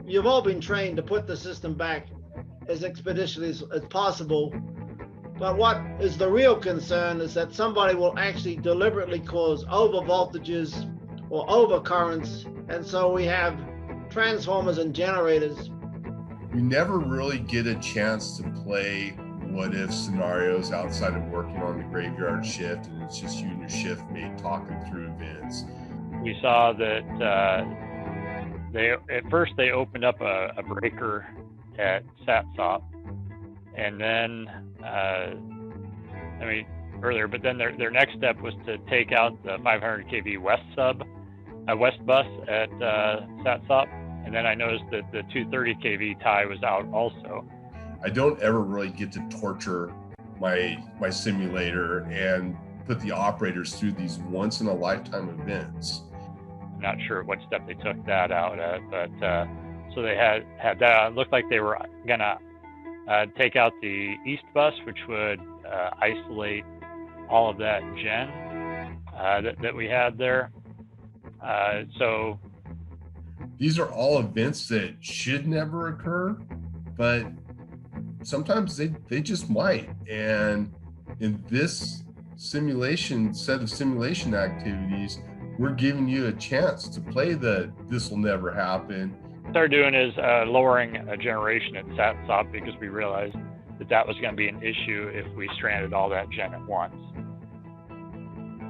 you've all been trained to put the system back as expeditiously as possible. But what is the real concern is that somebody will actually deliberately cause over voltages or over currents. And so we have transformers and generators. You never really get a chance to play what if scenarios outside of working on the graveyard shift, and it's just you and your shift mate talking through events. We saw that at first they opened up a breaker at SATSOP, and then earlier, but then their next step was to take out the 500 kV west bus at SATSOP, and then I noticed that the 230 kV tie was out also. I don't ever really get to torture my simulator and put the operators through these once in a lifetime events. I'm not sure what step they took that out at, but so they had that. It looked like they were gonna take out the east bus, which would isolate all of that gen that we had there. So these are all events that should never occur, but sometimes they just might. And in this set of simulation activities, we're giving you a chance to play the this will never happen. What they're doing is lowering a generation at SATSOP because we realized that was going to be an issue if we stranded all that gen at once.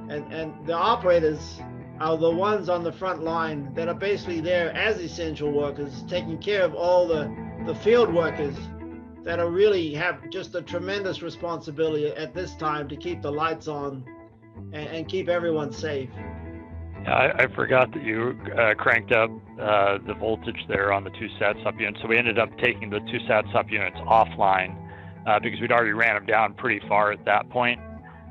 And the operators are the ones on the front line that are basically there as essential workers, taking care of all the field workers that are really have just a tremendous responsibility at this time to keep the lights on and keep everyone safe. Yeah, I forgot that you cranked up the voltage there on the two SATSOP units. So we ended up taking the two SATSOP units offline because we'd already ran them down pretty far at that point.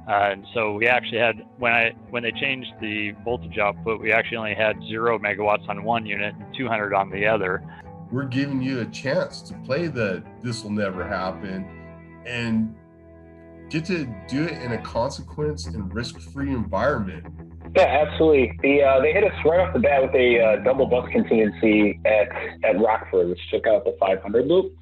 And so we actually had, when they changed the voltage output, we actually only had 0 megawatts on one unit and 200 on the other. We're giving you a chance to play the this will never happen and get to do it in a consequence and risk-free environment. Yeah, absolutely. They hit us right off the bat with a double bus contingency at Rockford, which took out the 500 loop.